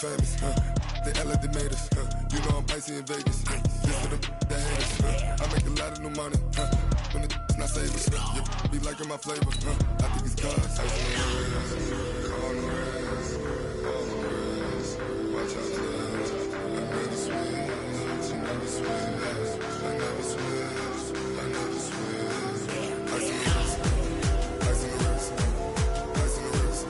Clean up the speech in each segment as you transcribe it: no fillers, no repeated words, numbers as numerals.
famous, they act like they made us, you know I'm icy in Vegas, this for the haters, I make a lot of new money, when it's not savers, you be liking my flavor, I think it's God's. All the rest, watch out for us, I never switch, I never switch, I never switch, I never switch, ice in the wrist, ice in the wrist, ice in the wrist, ice in the wrist, ice in the wrist,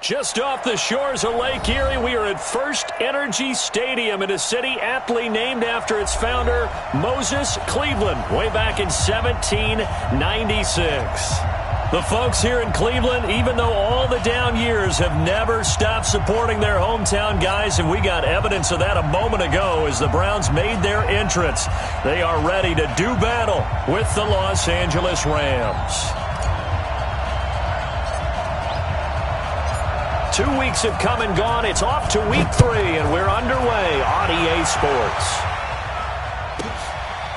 Just off the shores of Lake Erie, we are at First Energy Stadium in a city aptly named after its founder, Moses Cleveland, way back in 1796. The folks here in Cleveland, even though all the down years, have never stopped supporting their hometown guys, and we got evidence of that a moment ago as the Browns made their entrance. They are ready to do battle with the Los Angeles Rams. 2 weeks have come and gone. It's off to week 3, and we're underway on EA Sports.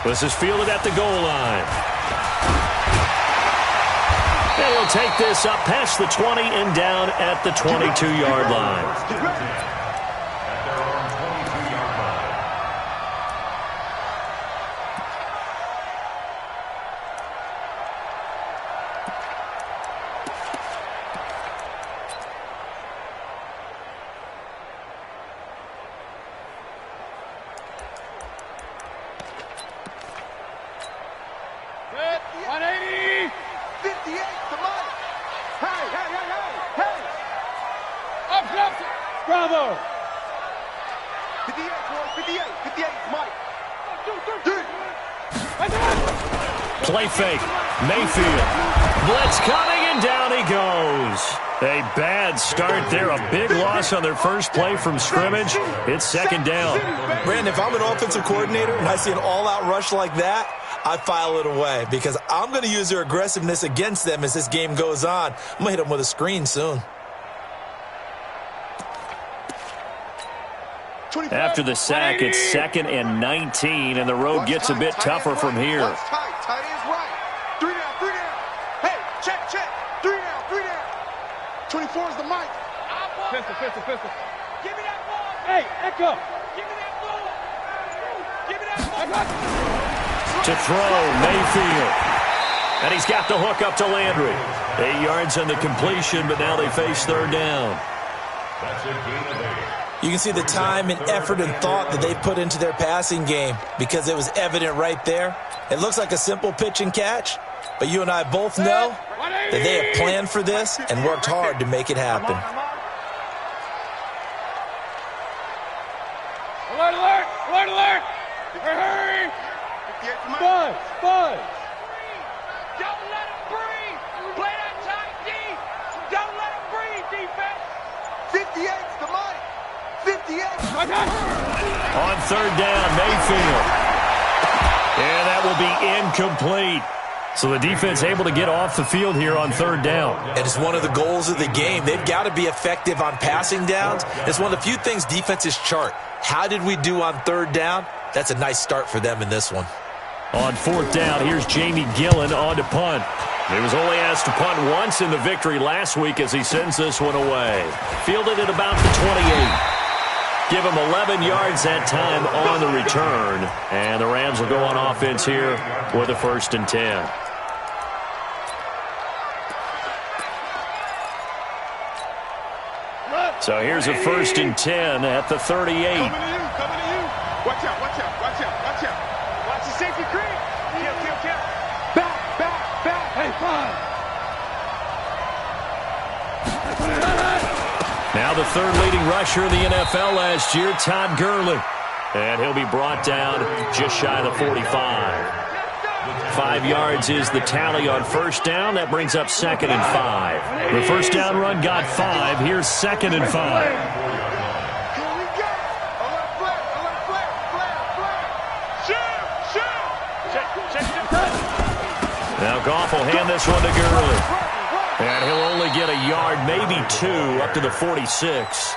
This is fielded at the goal line. And he'll take this up past the 20 and down at the 22-yard line. Bravo! 58, 58, Mike. Play fake. Mayfield. Blitz coming, and down he goes. A bad start there. A big loss on their first play from scrimmage. It's second down. Brandon, if I'm an offensive coordinator and I see an all-out rush like that, I file it away because I'm going to use their aggressiveness against them as this game goes on. I'm going to hit them with a screen soon. After the sack, it's 2nd and 19, and the road gets a bit tougher from here. Tight ends right. 3 down. Hey, check. 3 down. 24 is the mic. Pistol. Give me that ball. Hey, Echo. Give me that ball. To throw, Mayfield. And he's got the hook up to Landry. 8 yards on the completion, but now they face third down. That's it, gain of 8. You can see the time and effort and thought that they put into their passing game because it was evident right there. It looks like a simple pitch and catch, but you and I both know that they have planned for this and worked hard to make it happen. Alert! Hurry! Buzz! Don't let him breathe! Play that tight D! Don't let him breathe, defense! 58's the mic! 58! On third down, Mayfield. And that will be incomplete. So the defense able to get off the field here on third down. It is one of the goals of the game. They've got to be effective on passing downs. It's one of the few things defenses chart. How did we do on third down? That's a nice start for them in this one. On fourth down, here's Jamie Gillen on to punt. He was only asked to punt once in the victory last week as he sends this one away. Fielded at about the 28. Give him 11 yards that time on the return. And the Rams will go on offense here with a 1st and 10. So here's a 1st and 10 at the 38. Coming to you. Watch out. Watch the safety creep. Kill. Back. Hey, fine. Now the third leading rusher in the NFL last year, Todd Gurley. And he'll be brought down just shy of the 45. 5 yards is the tally on first down. That brings up 2nd and 5. The first down run got 5. Here's 2nd and 5. Now Goff will hand this one to Gurley. And he'll only get a yard, maybe 2, up to the 46.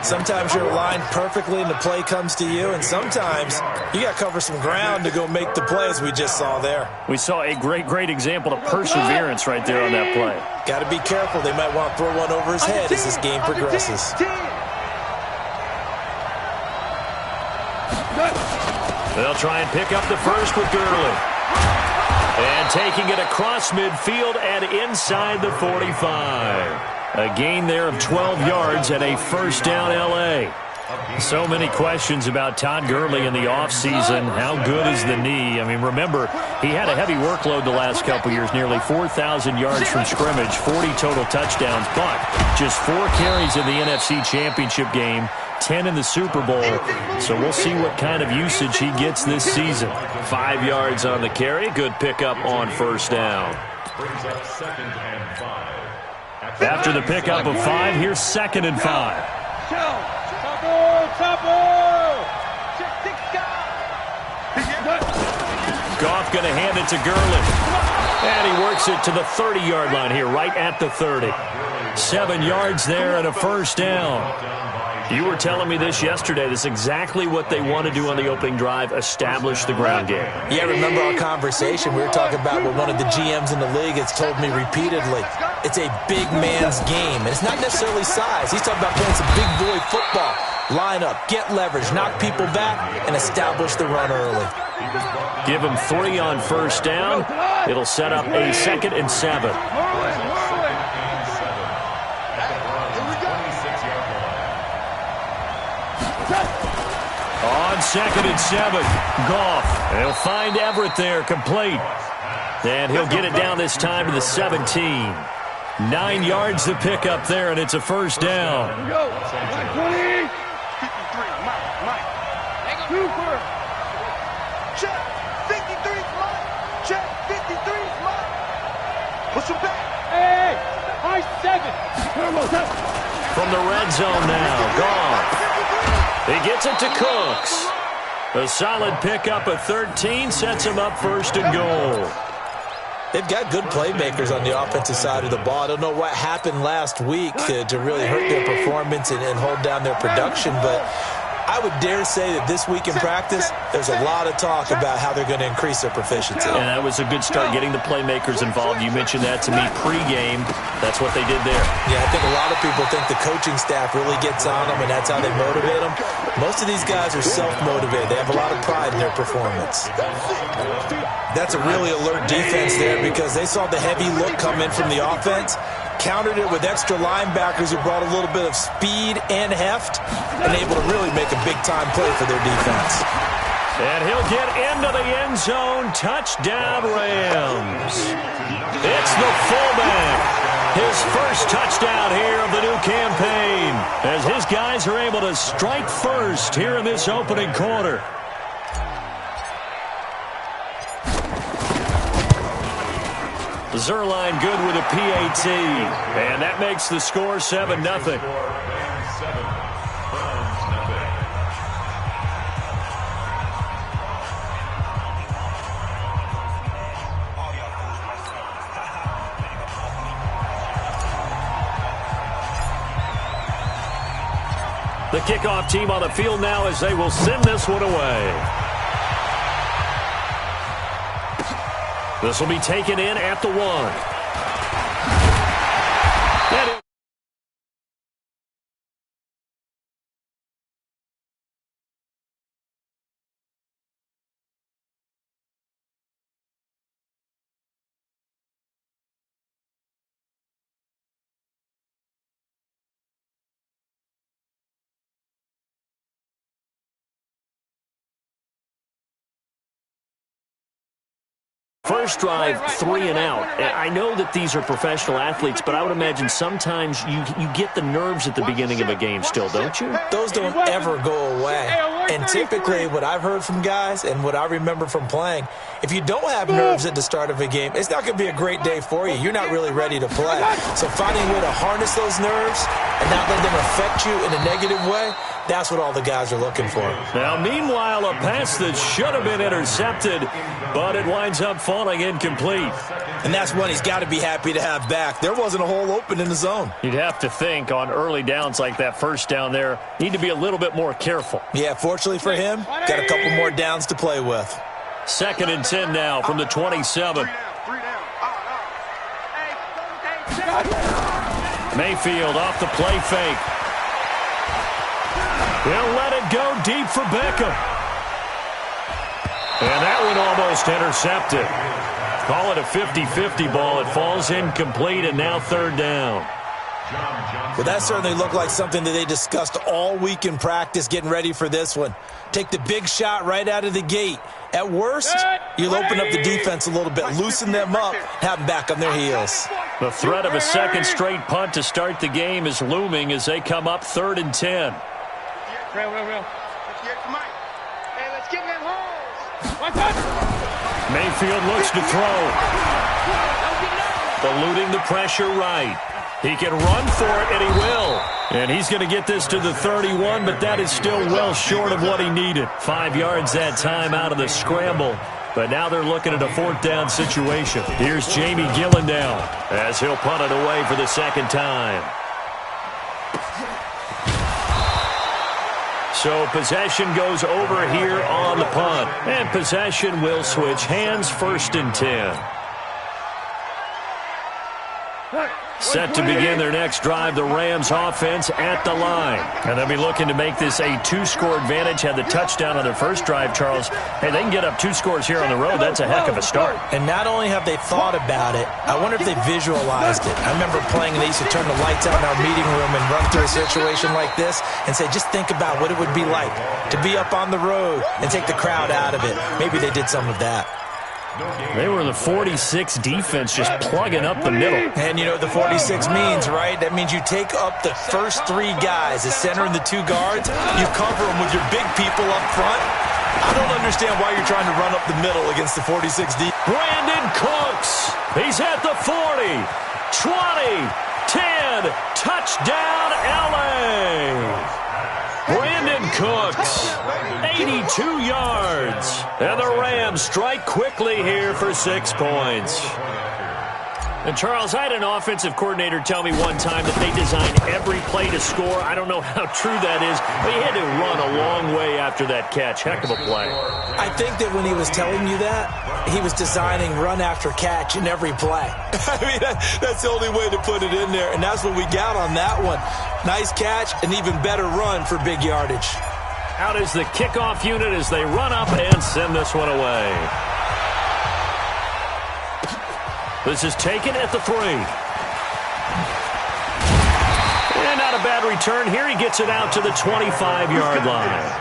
Sometimes you're aligned perfectly and the play comes to you, and sometimes you got to cover some ground to go make the play, as we just saw there. We saw a great example of perseverance right there on that play. Got to be careful. They might want to throw one over his head as this game progresses. They'll try and pick up the first with Gurley. And taking it across midfield and inside the 45. A gain there of 12 yards and a first down L.A. So many questions about Todd Gurley in the offseason. How good is the knee? I mean, remember, he had a heavy workload the last couple years, nearly 4,000 yards from scrimmage, 40 total touchdowns, but just 4 carries in the NFC Championship game, 10 in the Super Bowl. So we'll see what kind of usage he gets this season. 5 yards on the carry. Good pickup on first down. Brings up 2nd and 5. After the pickup of 5, here's 2nd and 5. Goff going to hand it to Gurley. And he works it to the 30-yard line here, right at the 30. 7 yards there and a first down. You were telling me this yesterday. This is exactly what they want to do on the opening drive, establish the ground game. Yeah, remember our conversation? We were talking about what one of the GMs in the league has told me repeatedly. It's a big man's game, and it's not necessarily size. He's talking about playing some big boy football. Line up, get leverage, knock people back, and establish the run early. Give him 3 on first down. It'll set up a 2nd and 7. On 2nd and 7, Goff. He'll find Everett there, complete. And he'll get it down this time to the 17. 9 yards to pick up there, and it's a first down. Check. 53's mine. Check. 53's mine. Push him back. Hey, high 7. From the red zone now, Goff. He gets it to Cooks. A solid pickup of 13 sets him up 1st and goal. They've got good playmakers on the offensive side of the ball. I don't know what happened last week to really hurt their performance and hold down their production, but I would dare say that this week in practice, there's a lot of talk about how they're going to increase their proficiency. And that was a good start, getting the playmakers involved. You mentioned that to me pregame. That's what they did there. Yeah, I think a lot of people think the coaching staff really gets on them, and that's how they motivate them. Most of these guys are self-motivated. They have a lot of pride in their performance. That's a really alert defense there because they saw the heavy look come in from the offense, countered it with extra linebackers who brought a little bit of speed and heft, and able to really make a big-time play for their defense. And he'll get into the end zone. Touchdown, Rams. It's the fullback. His first touchdown here of the new campaign, as his guys are able to strike first here in this opening quarter. Zerline good with a PAT, and that makes the score 7-0. The kickoff team on the field now as they will send this one away. This will be taken in at the 1. First drive, 3 and out. I know that these are professional athletes, but I would imagine sometimes you get the nerves at the beginning of a game still, don't you? Those don't ever go away. And typically what I've heard from guys and what I remember from playing, if you don't have nerves at the start of a game, it's not going to be a great day for you. You're not really ready to play. So finding a way to harness those nerves and not let them affect you in a negative way, that's what all the guys are looking for. Now, meanwhile, a pass that should have been intercepted, but it winds up falling incomplete. And that's one he's got to be happy to have back. There wasn't a hole open in the zone. You'd have to think on early downs like that first down there, need to be a little bit more careful. Yeah, fortunately for him, got a couple more downs to play with. 2nd and 10 now from the 27. Mayfield off the play fake. He'll let it go deep for Beckham. And that one almost intercepted. Call it a 50-50 ball. It falls incomplete, and now 3rd down. Well, that certainly looked like something that they discussed all week in practice getting ready for this one. Take the big shot right out of the gate. At worst, you'll open up the defense a little bit, loosen them up, have them back on their heels. The threat of a second straight punt to start the game is looming as they come up 3rd and 10. Real. Hey, let's get them holes. One touch. Mayfield looks to throw. Eluding the pressure right. He can run for it, and he will. And he's going to get this to the 31, but that is still well short of what he needed. 5 yards that time out of the scramble. But now they're looking at a 4th down situation. Here's Jamie Gillen now as he'll punt it away for the 2nd time. So possession goes over here on the punt. And possession will switch hands, 1st and 10. Set to begin their next drive, the Rams offense at the line. And they'll be looking to make this a 2-score advantage. Had the touchdown on their first drive, Charles. Hey, they can get up 2 scores here on the road. That's a heck of a start. And not only have they thought about it, I wonder if they visualized it. I remember playing and they used to turn the lights out in our meeting room and run through a situation like this and say, just think about what it would be like to be up on the road and take the crowd out of it. Maybe they did some of that. They were the 46 defense just plugging up the middle. And you know what the 46 means, right? That means you take up the first 3 guys, the center and the 2 guards. You cover them with your big people up front. I don't understand why you're trying to run up the middle against the 46 defense. Brandon Cooks. He's at the 40, 20, 10. Touchdown, L.A. Brandon Cooks, 82 yards. And the Rams strike quickly here for 6 points. And, Charles, I had an offensive coordinator tell me one time that they design every play to score. I don't know how true that is, but he had to run a long way after that catch. Heck of a play. I think that when he was telling you that, he was designing run after catch in every play. I mean, that's the only way to put it in there, and that's what we got on that one. Nice catch, an even better run for big yardage. Out is the kickoff unit as they run up and send this one away. This is taken at the 3. And not a bad return. Here he gets it out to the 25-yard line.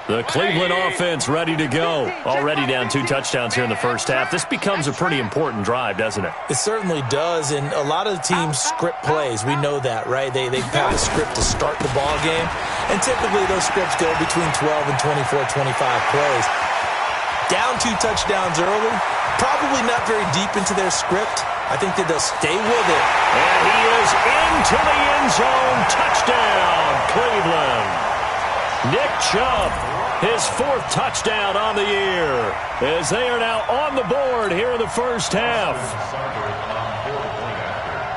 The Cleveland offense ready to go. Already down 2 touchdowns here in the first half. This becomes a pretty important drive, doesn't it? It certainly does, and a lot of the teams script plays. We know that, right? They have a script to start the ball game, and typically those scripts go between 12 and 24, 25 plays. Down 2 touchdowns early, probably not very deep into their script. I think that they'll stay with it. And he is into the end zone. Touchdown, Cleveland. Nick Chubb, his 4th touchdown on the year, as they are now on the board here in the first half.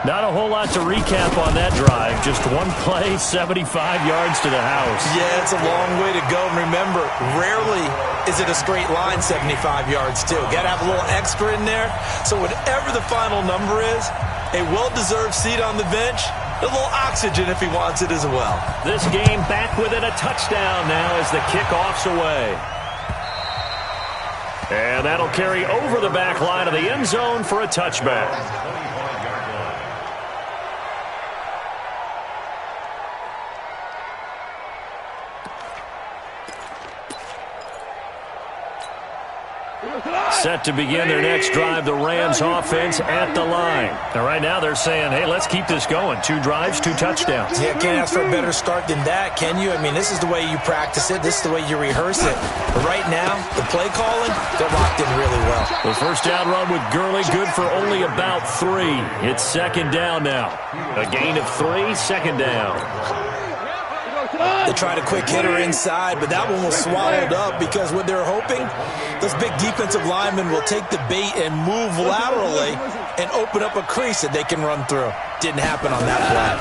Not a whole lot to recap on that drive. Just one play, 75 yards to the house. Yeah, it's a long way to go. And remember, rarely is it a straight line 75 yards, too. Got to have a little extra in there. So whatever the final number is, a well-deserved seat on the bench, a little oxygen if he wants it as well. This game back within a touchdown now as the kickoff's away. And that'll carry over the back line of the end zone for a touchback. Set to begin their next drive, the Rams offense at the line. And right now they're saying, hey, let's keep this going. 2 drives, 2 touchdowns. Yeah, can't ask for a better start than that, can you? I mean, this is the way you practice it. This is the way you rehearse it. But right now, the play calling, they're locked in really well. The first down run with Gurley, good for only about 3. It's second down now. A gain of 3, second down. They tried a quick hitter inside, but that one was swallowed up because what they're hoping, those big defensive linemen will take the bait and move laterally and open up a crease that they can run through. Didn't happen on that play.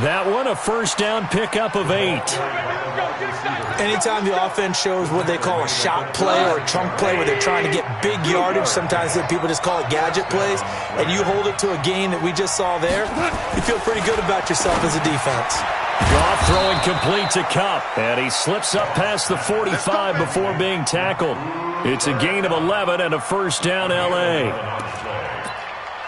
That one, a first down pickup of 8. Anytime the offense shows what they call a shot play or a chunk play where they're trying to get big yardage, sometimes people just call it gadget plays, and you hold it to a gain that we just saw there, you feel pretty good about yourself as a defense. Goff throwing complete to Kupp, and he slips up past the 45 before being tackled. It's a gain of 11 and a first down L.A.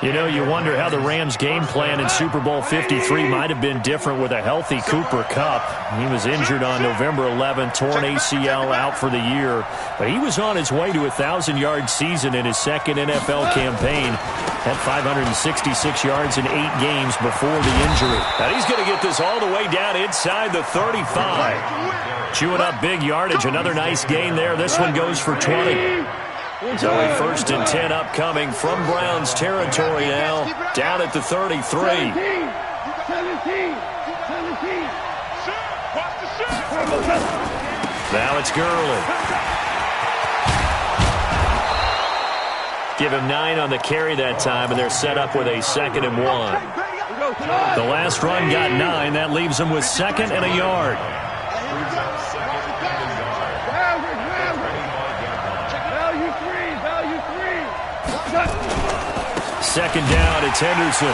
You know, you wonder how the Rams' game plan in Super Bowl 53 might have been different with a healthy Cooper Kupp. He was injured on November 11th, torn ACL, out for the year. But he was on his way to a 1,000-yard season in his second NFL campaign. Had 566 yards in 8 games before the injury. Now he's going to get this all the way down inside the 35. Chewing up big yardage. Another nice gain there. This one goes for 20. So a first and 10 upcoming from Browns territory now, down at the 33. 17. Now it's Gurley. Give him 9 on the carry that time, and they're set up with a 2nd and 1. The last run got 9. That leaves them with 2nd and a yard. Second down, it's Henderson.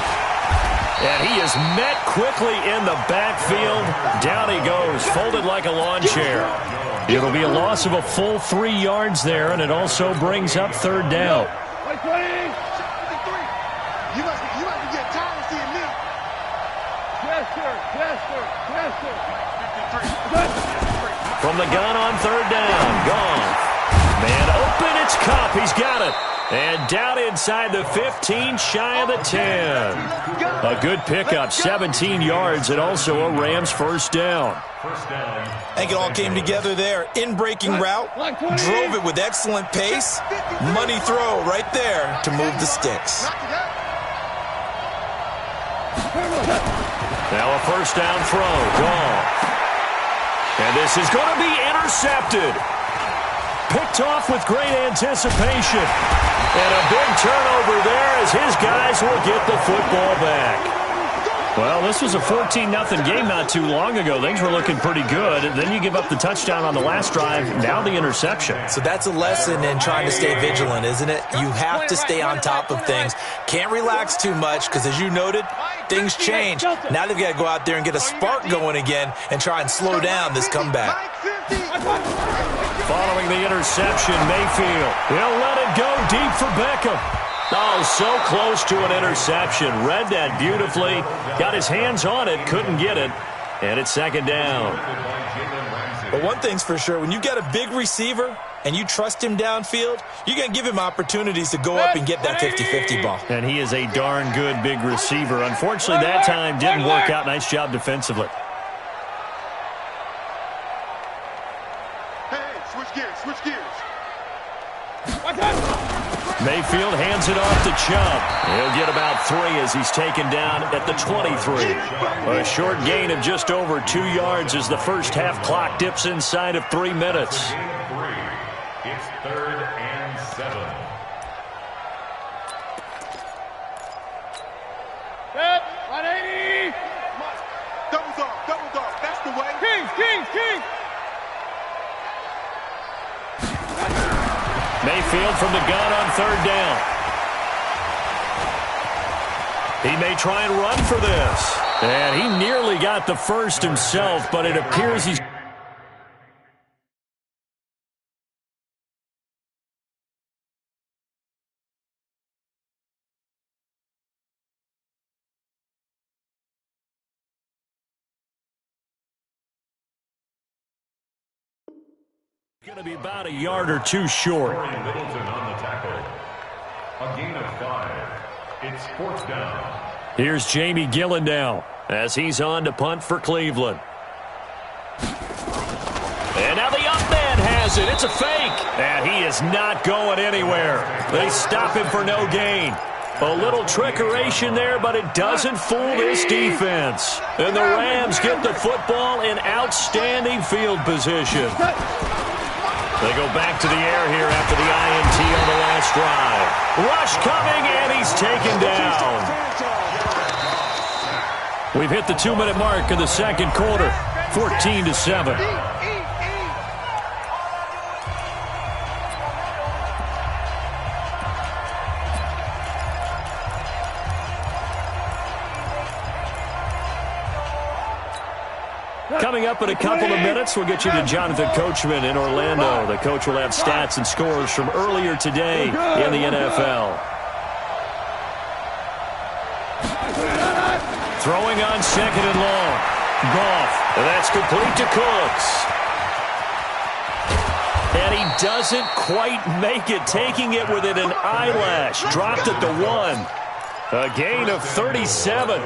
And he is met quickly in the backfield. Down he goes, folded like a lawn chair. It'll be a loss of a full 3 yards there, and it also brings up 3rd down. You must be getting tired of seeing me. From the gun on 3rd down, gone. Man open, it's Kupp, he's got it. And down inside the 15, shy of the 10. A good pickup, 17 yards, and also a Rams first down. I think it all came together there. In-breaking route, drove it with excellent pace. Money throw right there to move the sticks. Now a first down throw, gone. And this is going to be intercepted. Picked off with great anticipation. And a big turnover there as his guys will get the football back. Well, this was a 14-0 game not too long ago. Things were looking pretty good. Then you give up the touchdown on the last drive. Now the interception. So that's a lesson in trying to stay vigilant, isn't it? You have to stay on top of things. Can't relax too much because, as you noted, things change. Now they've got to go out there and get a spark going again and try and slow down this comeback. Following the interception, Mayfield. He'll let it go deep for Beckham. Oh, so close to an interception. Read that beautifully. Got his hands on it, couldn't get it. And it's 2nd down. But one thing's for sure, when you got a big receiver and you trust him downfield, you're going to give him opportunities to go up and get that 50-50 ball. And he is a darn good big receiver. Unfortunately, that time didn't work out. Nice job defensively. Switch gears. Mayfield hands it off to Chubb. He'll get about 3 as he's taken down at the 23. A short gain of just over 2 yards as the first half clock dips inside of 3 minutes. It's 3rd and 7. Set, 180. Doubles off. That's the way. Kings. Mayfield from the gun on 3rd down. He may try and run for this. And he nearly got the first himself, but it appears he's Going to be about a yard or two short. Middleton on the tackle. A gain of 5. It's 4th down. Here's Jamie Gillen now as he's on to punt for Cleveland. And now the up man has it. It's a fake. And he is not going anywhere. They stop him for no gain. A little trickeration there, but it doesn't fool this defense. And the Rams get the football in outstanding field position. They go back to the air here after the INT on the last drive. Rush coming, and he's taken down. We've hit the 2-minute mark in the second quarter, 14-7. Coming up in a couple of minutes, we'll get you to Jonathan Coachman in Orlando. The coach will have stats and scores from earlier today in the NFL. Throwing on 2nd and long. Goff. And that's complete to Cooks. And he doesn't quite make it, taking it within an eyelash. Dropped at the 1. A gain of 37.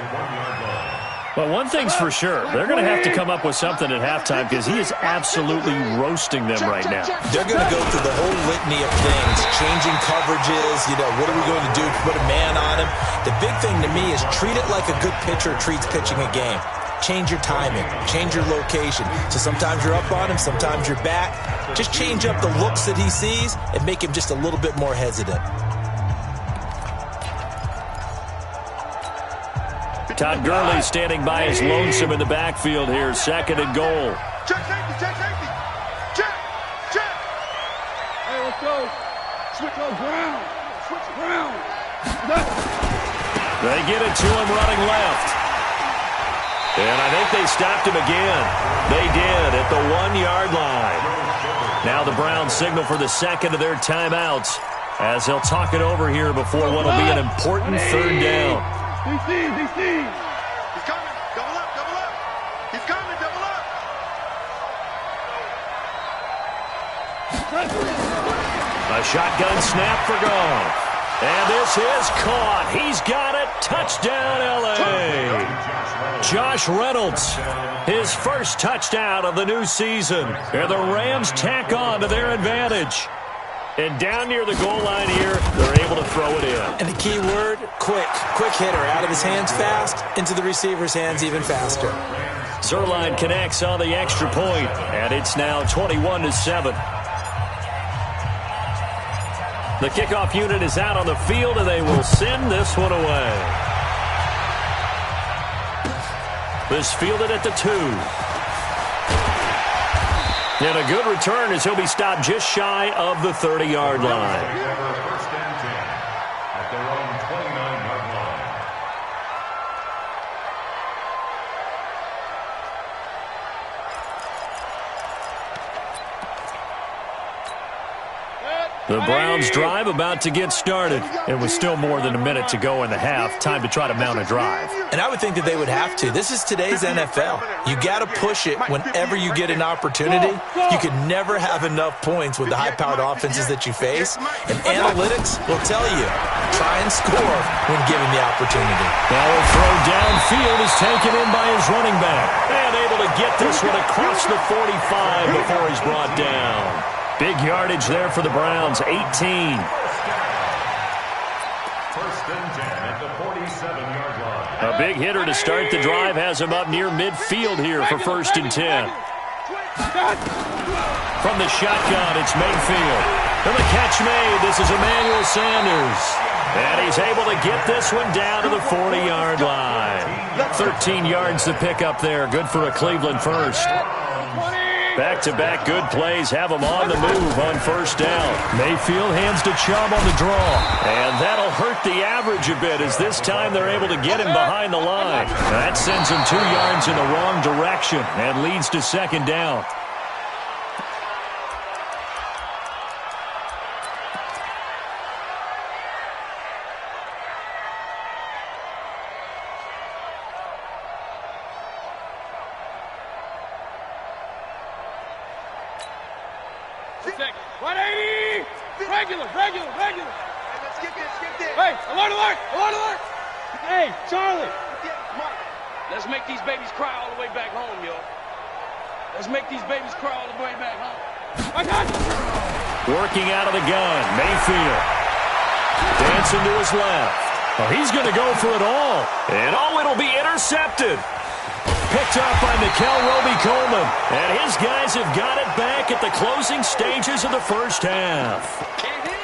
But one thing's for sure, they're going to have to come up with something at halftime because he is absolutely roasting them right now. They're going to go through the whole litany of things, changing coverages, what are we going to do, put a man on him. The big thing to me is treat it like a good pitcher treats pitching a game. Change your timing, change your location. So sometimes you're up on him, sometimes you're back. Just change up the looks that he sees and make him just a little bit more hesitant. Todd Gurley standing by his lonesome in the backfield here. 2nd and goal. Check safety, check safety. Check, check. Hey, let's go. Switch around. Switch around. They get it to him running left. And I think they stopped him again. They did at the 1-yard line. Now the Browns signal for the second of their timeouts as they'll talk it over here before what will be an important 3rd down. DC. He's coming. Double up, double up. He's coming, double up. A shotgun snap for Goff. And this is caught. He's got it. Touchdown, L.A. Josh Reynolds, his first touchdown of the new season. And the Rams tack on to their advantage. And down near the goal line here, they're able to throw it in. And the key word, quick. Quick hitter. Out of his hands fast, into the receiver's hands even faster. Zerline connects on the extra point, and it's now 21-7. The kickoff unit is out on the field, and they will send this one away. This fielded at the 2. And a good return as he'll be stopped just shy of the 30-yard line. First and 10 at their own 29-yard line. The Browns drive about to get started. It was still more than a minute to go in the half. Time to try to mount a drive. And I would think that they would have to. This is today's NFL. You got to push it whenever you get an opportunity. You can never have enough points with the high-powered offenses that you face. And analytics will tell you, try and score when given the opportunity. Now a throw downfield is taken in by his running back. And able to get this one across the 45 before he's brought down. Big yardage there for the Browns, 18. First and 10 at the 47-yard line. A big hitter to start the drive has him up near midfield here for 1st and 10. From the shotgun, it's Mayfield. And the catch made. This is Emmanuel Sanders. And he's able to get this one down to the 40-yard line. 13 yards to pick up there. Good for a Cleveland first. Back-to-back good plays have him on the move on 1st down. Mayfield hands to Chubb on the draw. And that'll hurt the average a bit as this time they're able to get him behind the line. That sends him 2 yards in the wrong direction and leads to 2nd down. 180! Regular. Hey, let's get this. Hey, alert! Hey, Charlie! Let's make these babies cry all the way back home, yo. Let's make these babies cry all the way back home. I got you! Working out of the gun, Mayfield. Dancing to his left. Oh, he's going to go for it all. And it'll be intercepted. Picked up by Nickel Roby-Coleman. And his guys have got it back at the closing stages of the first half. Can't hit it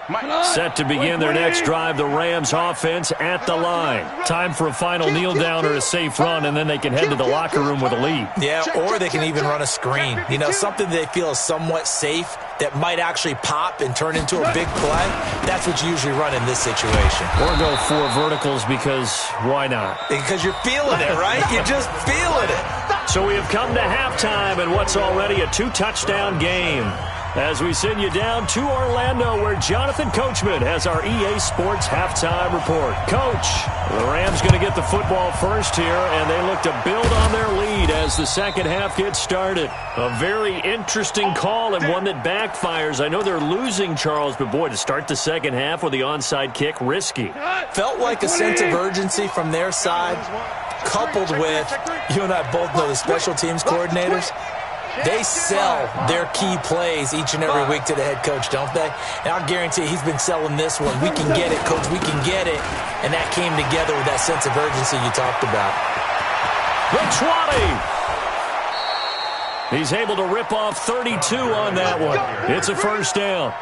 now. Set to begin their next drive, the Rams offense at the line. Time for a final kneel down or a safe run, and then they can head to the locker room with a lead. Yeah, or they can even run a screen. You know, something they feel is somewhat safe that might actually pop and turn into a big play. That's what you usually run in this situation. Or go 4 verticals because why not? Because you're feeling it, right? You're just feeling it. So we have come to halftime in what's already a 2-touchdown game. As we send you down to Orlando, where Jonathan Coachman has our EA Sports halftime report. Coach, the Rams going to get the football first here, and they look to build on their lead as the second half gets started. A very interesting call and one that backfires. I know they're losing, Charles, but boy, to start the second half with the onside kick, risky. Felt like a sense of urgency from their side, coupled with, you and I both know the special teams coordinators. They sell their key plays each and every week to the head coach, don't they? And I'll guarantee he's been selling this one. We can get it, coach. We can get it. And that came together with that sense of urgency you talked about. The 20. He's able to rip off 32 on that one. It's a first down.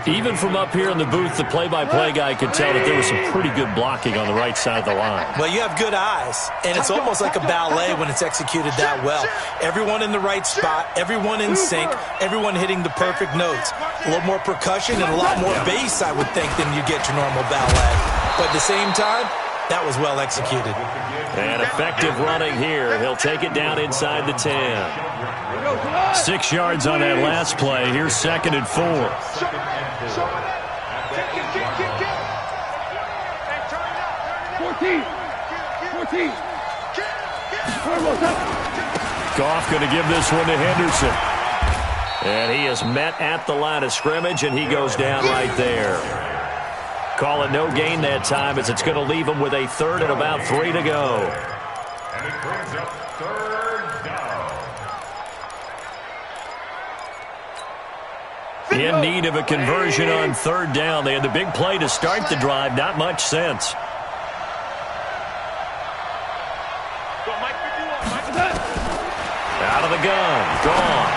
Even from up here in the booth, the play-by-play guy could tell that there was some pretty good blocking on the right side of the line. Well, you have good eyes, and it's almost like a ballet when it's executed that well. Everyone in the right spot, everyone in sync, everyone hitting the perfect notes. A little more percussion and a lot more bass, I would think, than you get your normal ballet. But at the same time, that was well executed. And effective running here. He'll take it down inside the 10. 6 yards on that last play. Here's 2nd and 4. Goff going to give this one to Henderson. And he is met at the line of scrimmage, and he goes down right there. Call it no gain that time, as it's going to leave him with a 3rd and about 3 to go. And it brings up 3rd down. In need of a conversion on 3rd down. They had the big play to start the drive. Not much sense. Out of the gun. Gone.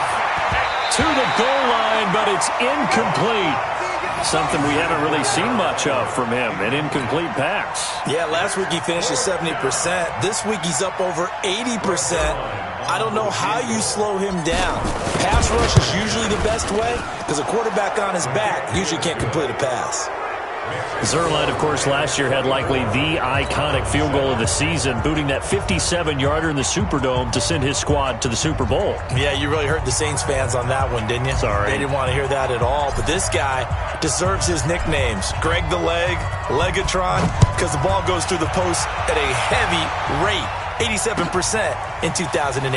To the goal line, but it's incomplete. Something we haven't really seen much of from him, an incomplete pass. Yeah, last week he finished at 70%. This week he's up over 80%. I don't know how you slow him down. Pass rush is usually the best way because a quarterback on his back usually can't complete a pass. Zerline, of course, last year had likely the iconic field goal of the season, booting that 57-yarder in the Superdome to send his squad to the Super Bowl. Yeah, you really hurt the Saints fans on that one, didn't you? Sorry. They didn't want to hear that at all. But this guy deserves his nicknames. Greg the Leg, Legatron, because the ball goes through the post at a heavy rate, 87% in 2018.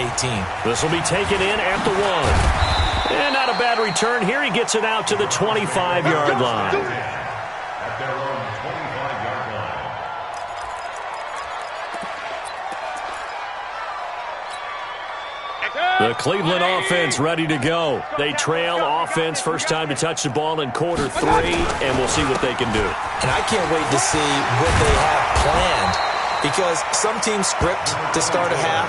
This will be taken in at the 1. And not a bad return. Here he gets it out to the 25-yard line. At their own 25-yard line. The Cleveland offense ready to go. They trail offense first time to touch the ball in quarter 3, and we'll see what they can do. And I can't wait to see what they have planned, because some teams script to start a half.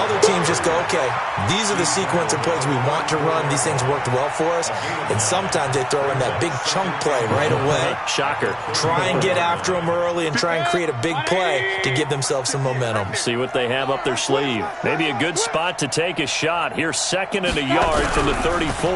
Other teams just go, okay, these are the sequence of plays we want to run. These things worked well for us. And sometimes they throw in that big chunk play right away. Shocker. Try and get after them early and try and create a big play to give themselves some momentum. See what they have up their sleeve. Maybe a good spot to take a shot. Here's 2nd and a yard from the 34.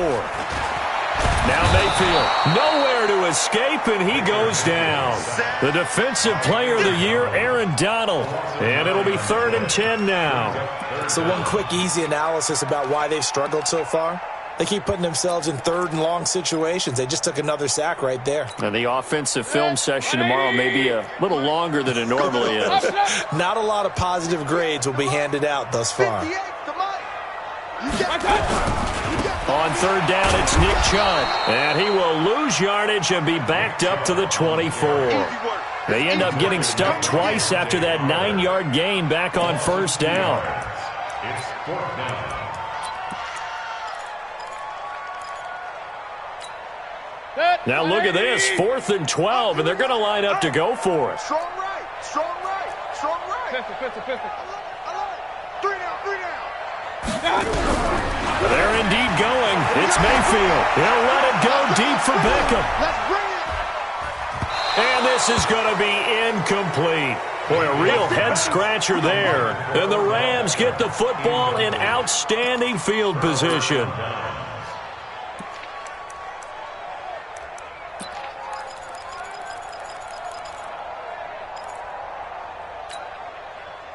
Now Mayfield, nowhere to escape, and he goes down. The Defensive Player of the Year, Aaron Donald. And it'll be 3rd and 10 now. So one quick, easy analysis about why they've struggled so far. They keep putting themselves in third and long situations. They just took another sack right there. And the offensive film session tomorrow may be a little longer than it normally is. Not a lot of positive grades will be handed out thus far. On third down, it's Nick Chubb. And he will lose yardage and be backed up to the 24. They end up getting stuck twice after that 9-yard gain back on first down. It's fourth down. Now look at this, 4th and 12, and they're going to line up to go for it. Strong right, strong right, strong right. Pistol. I like it. 3 down. They're indeed going. It's Mayfield. He'll let it go deep for Beckham. Let's bring it. And this is going to be incomplete. Boy, a real head-scratcher there. And the Rams get the football in outstanding field position.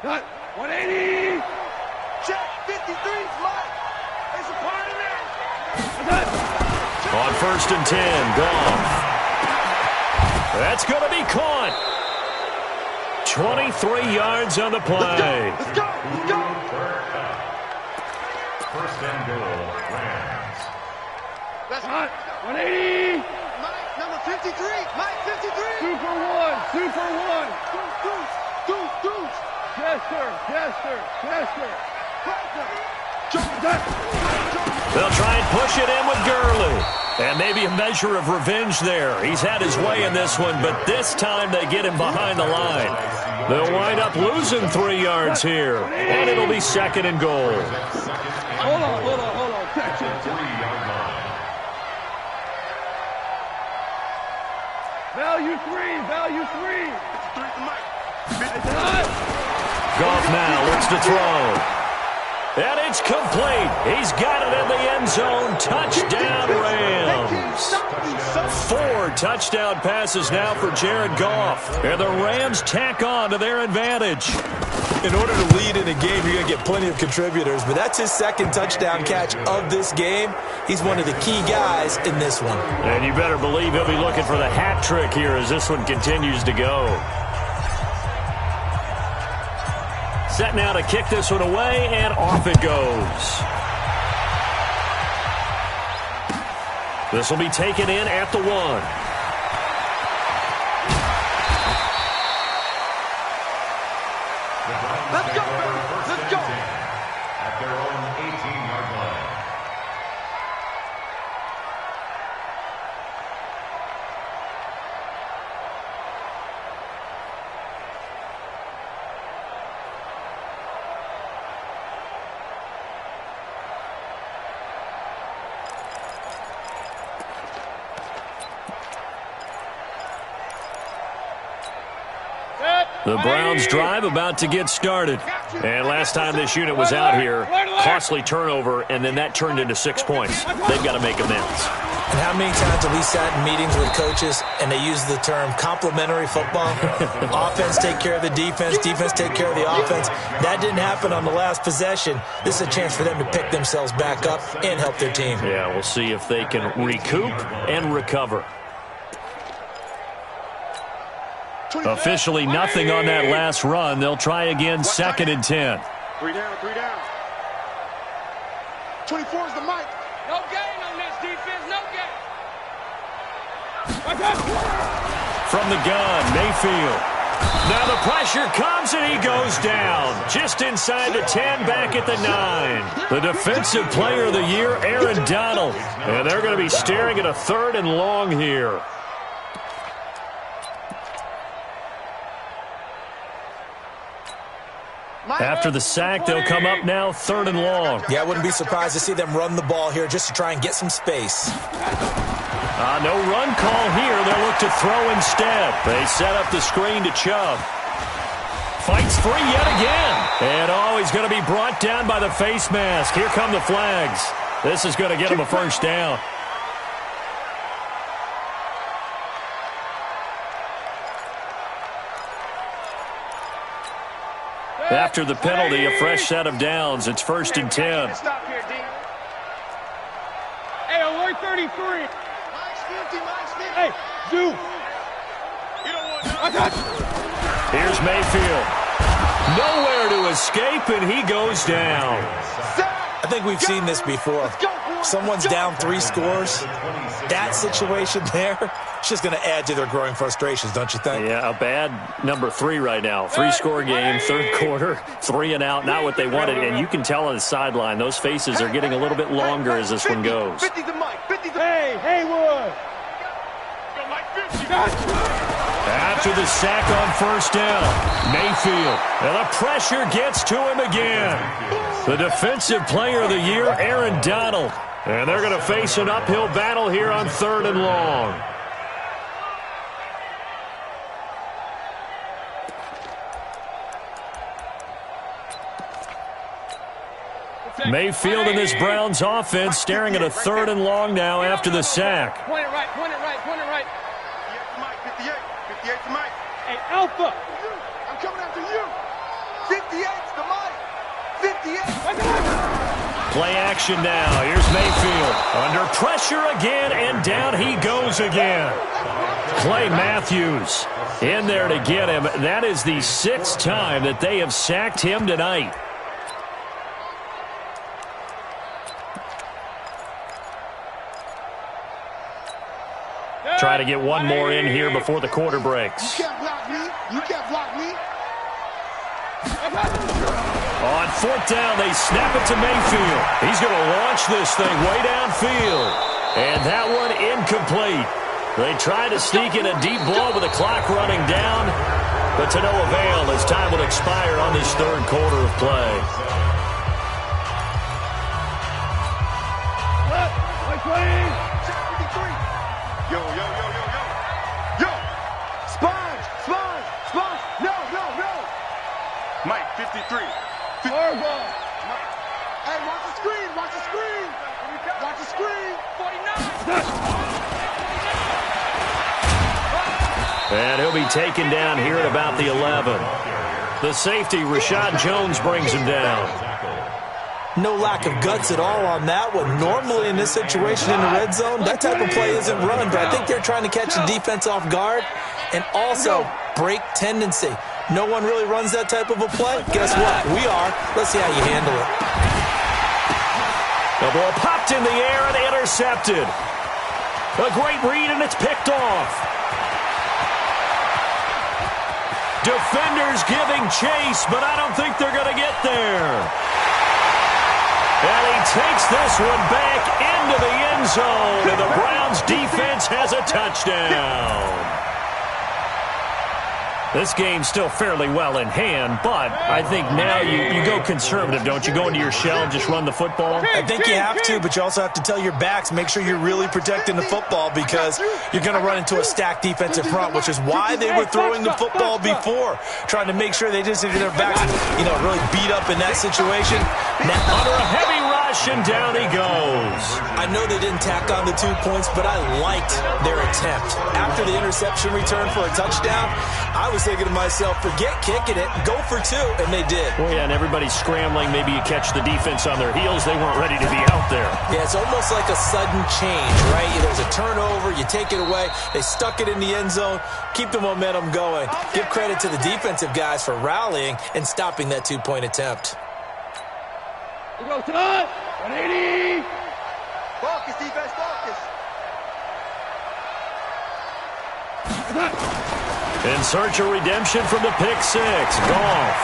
Cut. 180. Check 53's Mike. It's a part of that. On 1st and 10, Goff. That's going to be caught. 23 yards on the play. Let's go. First and goal, Rams. That's Cut. 180. Mike, number 53. Mike, 53. 2 for 1. 2 for 1. Deuce. Chester. They'll try and push it in with Gurley. And maybe a measure of revenge there. He's had his way in this one, but this time they get him behind the line. They'll wind up losing 3 yards here. And it'll be 2nd and goal. Hold on. Check. 3-yard line. Value 3. 3 for Mike. Goff now looks to throw. And it's complete. He's got it in the end zone. Touchdown, Rams. 4 touchdown passes now for Jared Goff. And the Rams tack on to their advantage. In order to lead in a game, you're going to get plenty of contributors, but that's his 2nd touchdown catch of this game. He's one of the key guys in this one. And you better believe he'll be looking for the hat trick here as this one continues to go. Set now to kick this one away, and off it goes. This will be taken in at the 1. Let's go, baby. Let's go. At their own 18-yard line. The Browns drive about to get started. And last time this unit was out here, costly turnover, and then that turned into 6 points. They've got to make amends. And how many times have we sat in meetings with coaches and they use the term complementary football? Offense take care of the defense, defense take care of the offense. That didn't happen on the last possession. This is a chance for them to pick themselves back up and help their team. Yeah, we'll see if they can recoup and recover. Officially nothing on that last run. They'll try again, 2nd and 10. 3 down. 24 is the Mike. No gain on this defense, no gain. From the gun, Mayfield. Now the pressure comes and he goes down. Just inside the 10, back at the 9. The defensive player of the year, Aaron Donald. And they're going to be staring at a 3rd and long here. After the sack, they'll come up now 3rd and long. Yeah, I wouldn't be surprised to see them run the ball here just to try and get some space. No run call here. They'll look to throw instead. They set up the screen to Chubb. Fights free yet again. And, he's going to be brought down by the face mask. Here come the flags. This is going to get him a first down. After the penalty, a fresh set of downs. It's 1st and 10. Stop here, D. 33. Hey, Zoo. Here's Mayfield. Nowhere to escape, and he goes down. I think we've seen this before. Someone's down 3 scores. That situation there, it's just going to add to their growing frustrations, don't you think? Yeah, a bad number 3 right now. 3-score game, third quarter, 3 and out, not what they wanted. And you can tell on the sideline, those faces are getting a little bit longer as this one goes. 50's a Mike. 50's a Hey, Haywood. After the sack on first down, Mayfield. And the pressure gets to him again. The defensive player of the year, Aaron Donald. And they're going to face an uphill battle here on 3rd and long. Mayfield and this Browns offense staring at a 3rd and long now after the sack. Point it right, point it right, point it right. 58 to Mike. Hey, Alpha. I'm coming after you. 58's to Mike. 58. Play action now. Here's Mayfield. Under pressure again, and down he goes again. Clay Matthews in there to get him. That is the 6th time that they have sacked him tonight. Try to get one more in here before the quarter breaks. You can't block me. You can't block me. On 4th down, they snap it to Mayfield. He's going to launch this thing way downfield. And that one incomplete. They try to sneak in a deep ball with the clock running down, but to no avail as time will expire on this 3rd quarter of play. Yo, yo, yo, yo, yo. Yo. Sponge, sponge, sponge. No, no, no. Mike, 53. Mike. Hey, watch the screen, watch the screen. Watch the screen. 49. And he'll be taken down here at about the 11. The safety, Rashad Jones, brings him down. No lack of guts at all on that one. Normally in this situation in the red zone, that type of play isn't run, but I think they're trying to catch the defense off guard and also break tendency. No one really runs that type of a play. Guess what? We are. Let's see how you handle it. The ball popped in the air and intercepted. A great read, and it's picked off. Defenders giving chase, but I don't think they're going to get there. And he takes this one back into the end zone, and the Browns defense has a touchdown. This game's still fairly well in hand, but I think now you go conservative, don't you? Go into your shell and just run the football? I think you have to, but you also have to tell your backs, make sure you're really protecting the football because you're going to run into a stacked defensive front, which is why they were throwing the football before, trying to make sure they just get their backs, really beat up in that situation. Now, under a heavy rush, and down he goes. I know they didn't tack on the 2 points, but I liked their attempt. After the interception return for a touchdown, I was thinking to myself, forget kicking it, go for 2, and they did. Well, yeah, and everybody's scrambling. Maybe you catch the defense on their heels. They weren't ready to be out there. Yeah, it's almost like a sudden change, right? There's a turnover, you take it away, they stuck it in the end zone, keep the momentum going. Give credit to the defensive guys for rallying and stopping that 2-point attempt. Here goes tonight. 180. Focus, defense, focus. In search of redemption from the pick 6. Goff.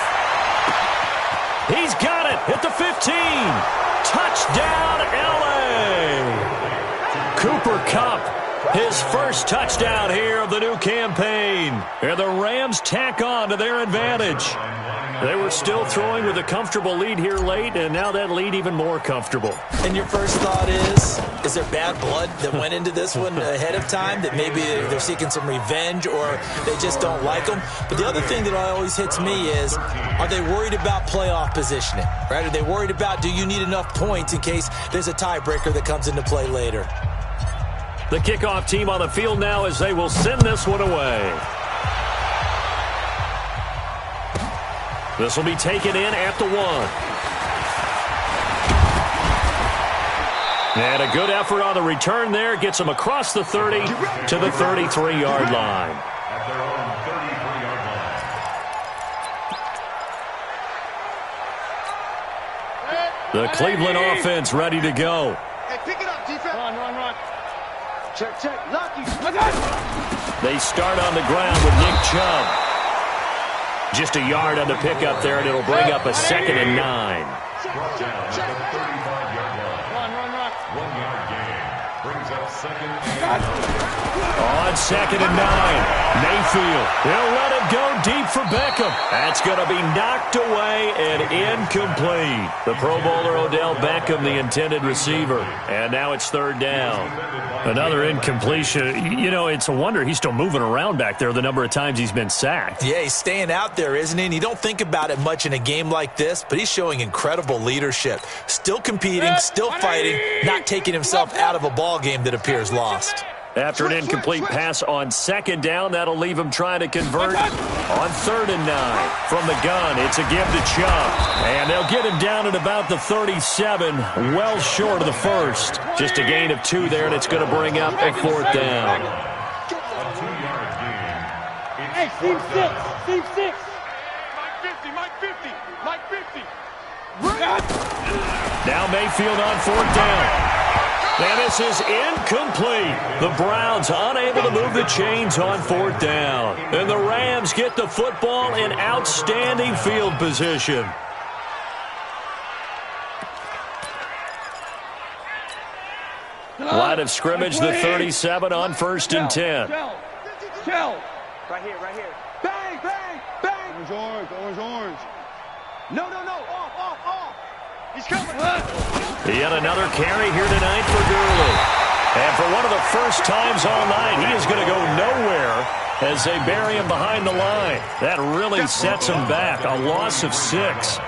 He's got it at the 15. Touchdown, L.A. Cooper Kupp, his first touchdown here of the new campaign. And the Rams tack on to their advantage. They were still throwing with a comfortable lead here late, and now that lead even more comfortable. And your first thought is there bad blood that went into this one ahead of time, that maybe they're seeking some revenge or they just don't like them? But the other thing that always hits me is, are they worried about playoff positioning, right? Are they worried about, do you need enough points in case there's a tiebreaker that comes into play later? The kickoff team on the field now as they will send this one away. This will be taken in at the 1. And a good effort on the return there. Gets him across the 30 to the 33-yard line. At their own 33-yard line. The Cleveland offense ready to go. Hey, pick it up, defense. Run. Check. Lucky. They start on the ground with Nick Chubb. Just a yard on the pickup there, and it'll bring up a 2nd and 9. Brought down at the 35-yard line. Run. 1 yard gain. Brings up 2nd and On 2nd and 9, Mayfield. He'll let it go deep for Beckham. That's going to be knocked away and incomplete. The Pro Bowler Odell Beckham, the intended receiver. And now it's 3rd down. Another incompletion. You know, it's a wonder he's still moving around back there the number of times he's been sacked. Yeah, he's staying out there, isn't he? And you don't think about it much in a game like this, but he's showing incredible leadership. Still competing, still fighting, not taking himself out of a ball game that appears lost. After an incomplete pass on 2nd down, that'll leave him trying to convert on 3rd and 9. From the gun, it's a give to Chubb. And they'll get him down at about the 37, well short of the first. Just a gain of 2 there, and it's going to bring up a 4th down. a 2-yard gain. Hey, Steve 6. Mike 50. Now Mayfield on 4th down. And this is incomplete. The Browns unable to move the chains on 4th down. And the Rams get the football in outstanding field position. Line of scrimmage, the 37 on 1st and 10. Shell. Right here. Bang. Orange. No. Off. He's coming. Yet another carry here tonight for Gurley. And for one of the first times all night, he is going to go nowhere as they bury him behind the line. That really sets him back. A loss of 6.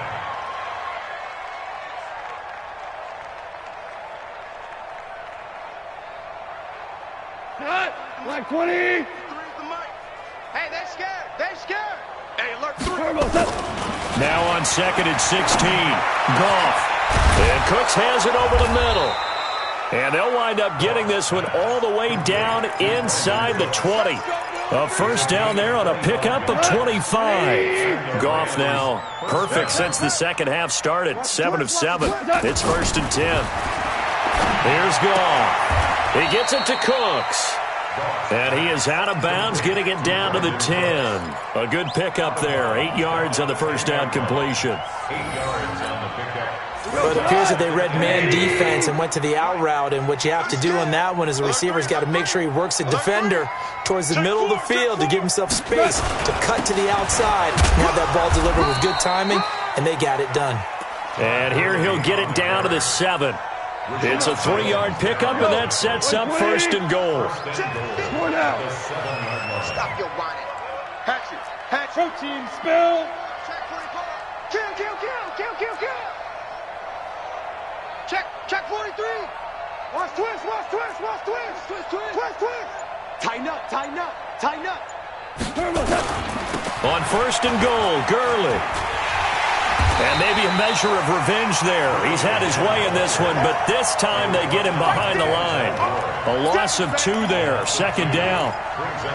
Like 20. Hey, they're scared. Hey, alert 3. Now on 2nd and 16, Goff. And Cooks has it over the middle. And they'll wind up getting this one all the way down inside the 20. A 1st down there on a pickup of 25. Goff now perfect since the second half started. 7 of 7. It's 1st and 10. Here's Goff. He gets it to Cooks. And he is out of bounds, getting it down to the 10. A good pickup there. 8 yards on the 1st down completion. 8 yards on the pickup. But it appears that they read man defense and went to the out route, and what you have to do on that one is the receiver's got to make sure he works the defender towards the middle of the field to give himself space to cut to the outside and have that ball delivered with good timing, and they got it done. And here he'll get it down to the 7. It's a 3-yard pickup, and that sets up 1st and goal. Stop your whining. Hatch. Protein spill. Kill. Check 43. Watch twist. Tighten up. On 1st and goal, Gurley. And maybe a measure of revenge there. He's had his way in this one, but this time they get him behind the line. A loss of 2 there, 2nd down.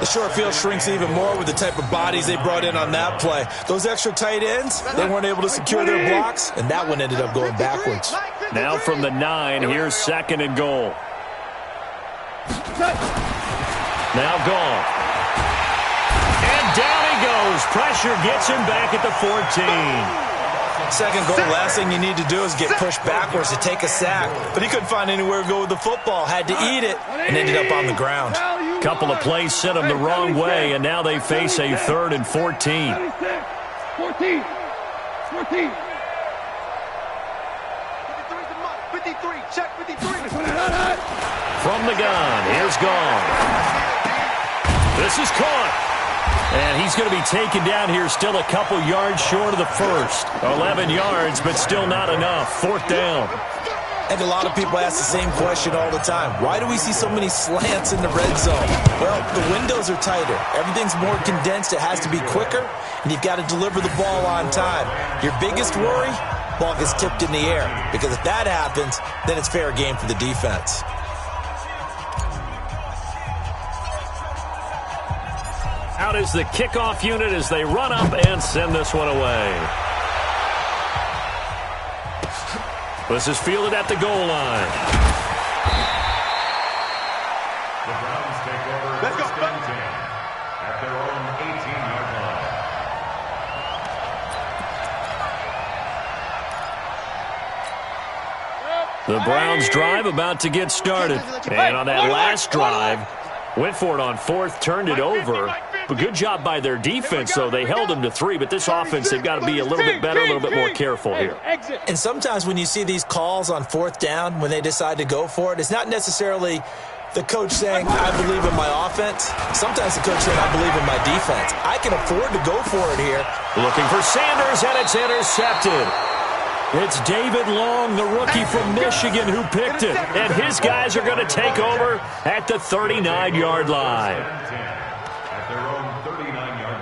The short field shrinks even more with the type of bodies they brought in on that play. Those extra tight ends, they weren't able to secure their blocks, and that one ended up going backwards. Now from the 9, here's 2nd and goal. Now Goff. And down he goes. Pressure gets him back at the 14. Second goal, last thing you need to do is get pushed backwards to take a sack. But he couldn't find anywhere to go with the football. Had to eat it and ended up on the ground. Couple of plays sent him the wrong way, and now they face a 3rd and 14. 14. 53. Check 53. From the gun, here's Goff. This is caught. And he's going to be taken down here, still a couple yards short of the first. 11 yards, but still not enough. 4th down. And a lot of people ask the same question all the time. Why do we see so many slants in the red zone? Well, the windows are tighter. Everything's more condensed. It has to be quicker, and you've got to deliver the ball on time. Your biggest worry? ball gets tipped in the air. Because if that happens, then it's fair game for the defense. Out is the kickoff unit as they run up and send this one away. This is fielded at the goal line. The Browns take over first and 10 at their own 18-yard line. The Browns drive about to get started. And on that last drive, went for it on fourth, turned it over. But good job by their defense, though. They held them to 3, but this offense, they've got to be a little bit better, a little bit more careful here. And sometimes when you see these calls on fourth down, when they decide to go for it, it's not necessarily the coach saying, I believe in my offense. Sometimes the coach saying, I believe in my defense. I can afford to go for it here. Looking for Sanders, and it's intercepted. It's David Long, the rookie from Michigan, who picked it. And his guys are going to take over at the 39-yard line. At their own 39-yard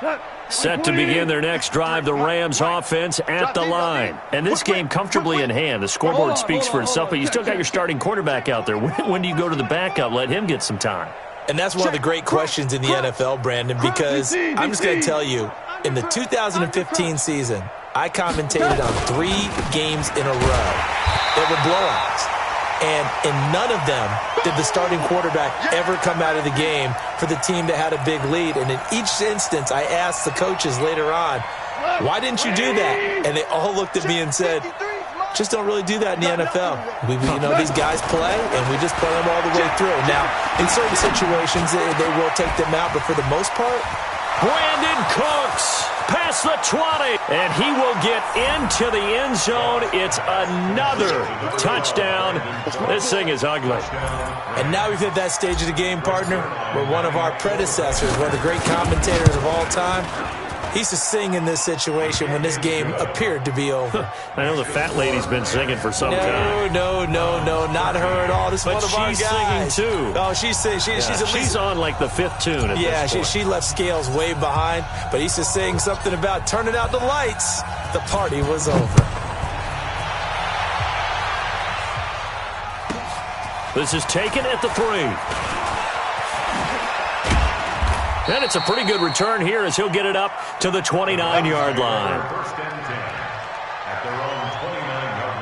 line. Set to begin their next drive, the Rams offense at the line. And this game comfortably in hand. The scoreboard speaks for itself, but you still got your starting quarterback out there. When do you go to the backup? Let him get some time. And that's one of the great questions in the NFL, Brandon, because I'm just going to tell you, in the 2015 season, I commentated on 3 games in a row that were blowouts. And in none of them did the starting quarterback ever come out of the game for the team that had a big lead. And in each instance, I asked the coaches later on, why didn't you do that? And they all looked at me and said, just don't really do that in the NFL. These guys play, and we just play them all the way through. Now, in certain situations, they will take them out, but for the most part, Brandon Cooks past the 20, and he will get into the end zone. It's another touchdown. This thing is ugly. And now we've hit that stage of the game, partner, where one of our predecessors, one of the great commentators of all time, he used to sing in this situation when this game appeared to be over. I know the fat lady's been singing for some time. No, not her at all. This is one of our guys. She's singing too. Oh, she's singing. She's on like the 5th tune at this point. She left Scales way behind, but he used to sing something about turning out the lights. The party was over. This is taken at the 3. And it's a pretty good return here as he'll get it up to the 29-yard line. First and 10 at their own 29-yard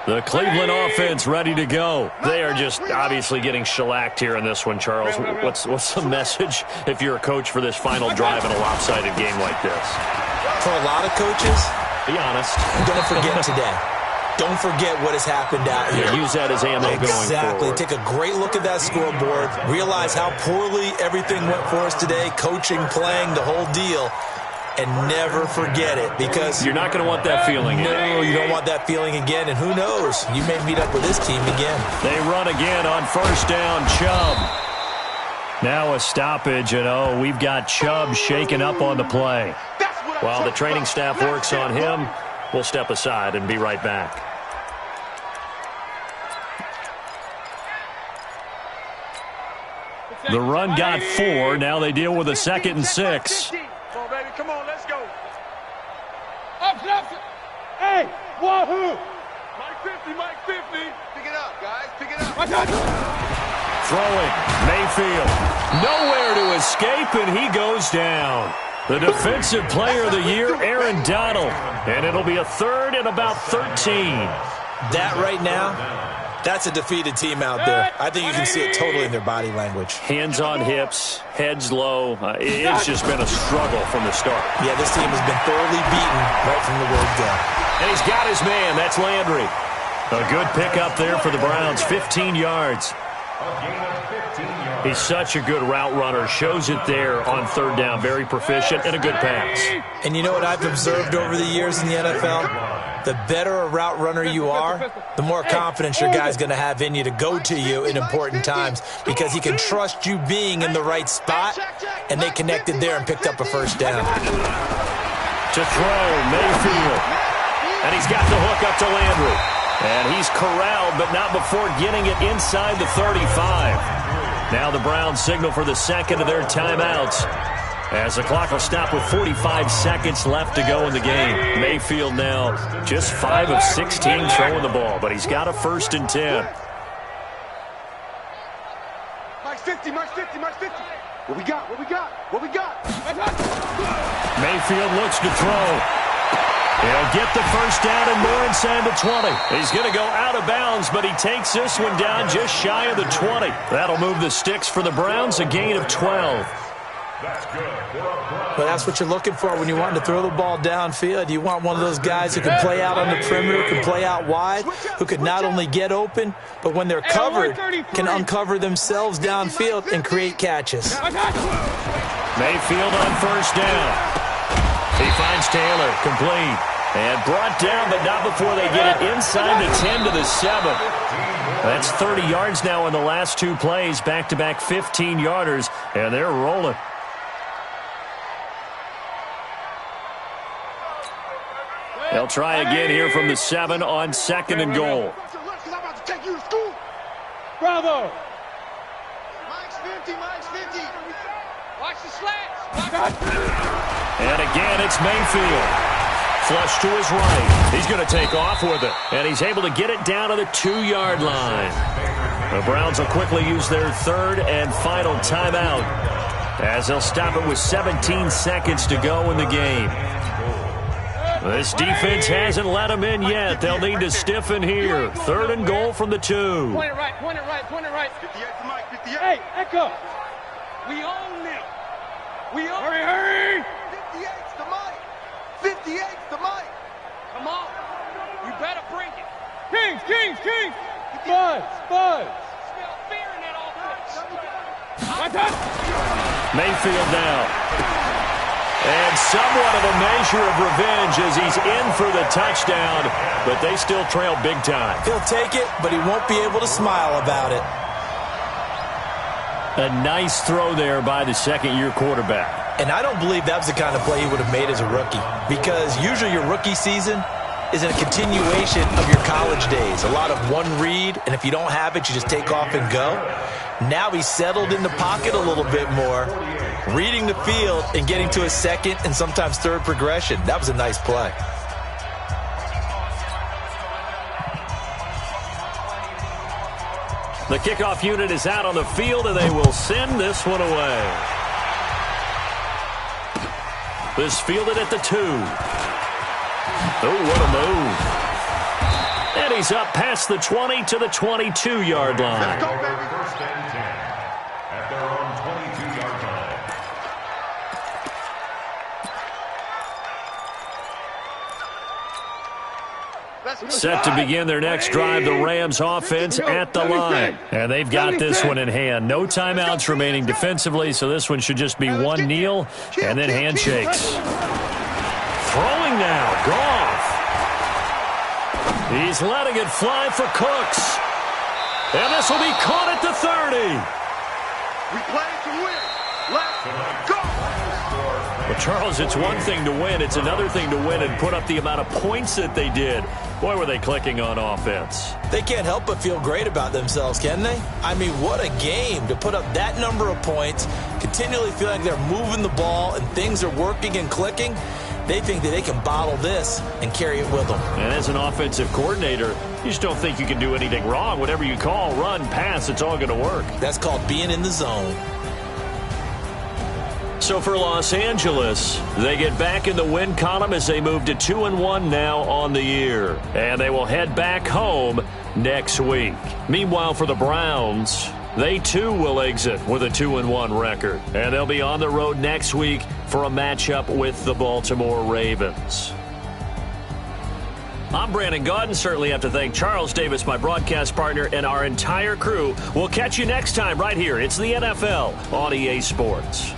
line. The Cleveland offense ready to go. They are just obviously getting shellacked here in this one, Charles. What's the message if you're a coach for this final drive in a lopsided game like this? For a lot of coaches, be honest. Don't forget today. Don't forget what has happened out here. Yeah, use that as ammo going forward. Exactly. Take a great look at that scoreboard. Realize how poorly everything went for us today. Coaching, playing, the whole deal. And never forget it, because you're not going to want that feeling again. No, you don't want that feeling again. And who knows? You may meet up with this team again. They run again on first down. Chubb. Now a stoppage, and we've got Chubb shaken up on the play. While the training staff works on him, we'll step aside and be right back. The run got 4. Now they deal with a 2nd and 6. Come on, baby. Come on, let's go. Up. Hey, wahoo. Mike 50. Pick it up, guys. Pick it up. Throwing. Mayfield. Nowhere to escape, and he goes down. The defensive player of the year, Aaron Donald. And it'll be a 3rd and about 13. That right now, that's a defeated team out there. I think you can see it totally in their body language. Hands on hips, heads low. It's just been a struggle from the start. Yeah, this team has been thoroughly beaten right from the word go. And he's got his man. That's Landry. A good pickup there for the Browns. 15 yards. He's such a good route runner. Shows it there on 3rd down. Very proficient and a good pass. And you know what I've observed over the years in the NFL? The better a route runner you are, the more confidence your guy's going to have in you to go to you in important times, because he can trust you being in the right spot, and they connected there and picked up a first down. To throw, Mayfield. And he's got the hook up to Landry. And he's corralled, but not before getting it inside the 35. Now the Browns signal for the second of their timeouts, as the clock will stop with 45 seconds left to go in the game. Mayfield now just 5 of 16 throwing the ball, but he's got a 1st and 10. Mike's 50, Mike's 50, Mike's 50. What we got? What we got? What we got? Mayfield looks to throw. He'll get the 1st down and more inside the 20. He's going to go out of bounds, but he takes this one down just shy of the 20. That'll move the sticks for the Browns, a gain of 12. That's good. But that's what you're looking for when you want to throw the ball downfield. You want one of those guys who can play out on the perimeter, can play out wide, who can not only get open, but when they're covered, can uncover themselves downfield and create catches. Mayfield on 1st down. He finds Taylor, complete, and brought down, but not before they get it inside the 10 to the 7. That's 30 yards now in the last 2 plays, back-to-back 15-yarders, and they're rolling. They'll try again here from the 7 on 2nd and goal. Bravo! Mike's 50, Mike's 50. Watch the slants. And again, it's Mayfield. Flush to his right. He's going to take off with it. And he's able to get it down to the 2-yard line. The Browns will quickly use their 3rd and final timeout, as they'll stop it with 17 seconds to go in the game. This defense hasn't let them in yet. They'll need to stiffen here. 3rd and goal from the 2. Point it right, point it right, point it right. 58 to Mike, 58. Hey, Echo. We own them. We own them. Hurry! 58's the Mike. 58's the Mike. Come on. You better bring it. Kings. Spuds. Smell fear in that offense. Mayfield now. And somewhat of a measure of revenge as he's in for the touchdown, but they still trail big time. He'll take it, but he won't be able to smile about it. A nice throw there by the 2nd-year quarterback. And I don't believe that was the kind of play he would have made as a rookie, because usually your rookie season is a continuation of your college days. A lot of one read, and if you don't have it, you just take off and go. Now he's settled in the pocket a little bit more, reading the field and getting to a 2nd and sometimes 3rd progression. That was a nice play. The kickoff unit is out on the field, and they will send this one away. This fielded at the 2. Oh, what a move. And he's up past the 20 to the 22-yard line. Let's go, baby. 1st and 10 at their own 22-yard line. Set to begin their next drive, the Rams offense at the line. And they've got this one in hand. No timeouts remaining defensively, so this one should just be one kneel and then handshakes. Throwing now, Goff. He's letting it fly for Cooks. And this will be caught at the 30. We play to win. Let's go. Well, Charles, it's one thing to win. It's another thing to win and put up the amount of points that they did. Boy, were they clicking on offense. They can't help but feel great about themselves, can they? I mean, what a game to put up that number of points, continually feel like they're moving the ball and things are working and clicking. They think that they can bottle this and carry it with them. And as an offensive coordinator, you just don't think you can do anything wrong. Whatever you call, run, pass, it's all going to work. That's called being in the zone. So for Los Angeles, they get back in the win column as they move to 2-1 now on the year. And they will head back home next week. Meanwhile, for the Browns, they too will exit with a 2-1 record. And they'll be on the road next week for a matchup with the Baltimore Ravens. I'm Brandon Gaudin. Certainly have to thank Charles Davis, my broadcast partner, and our entire crew. We'll catch you next time right here. It's the NFL on EA Sports.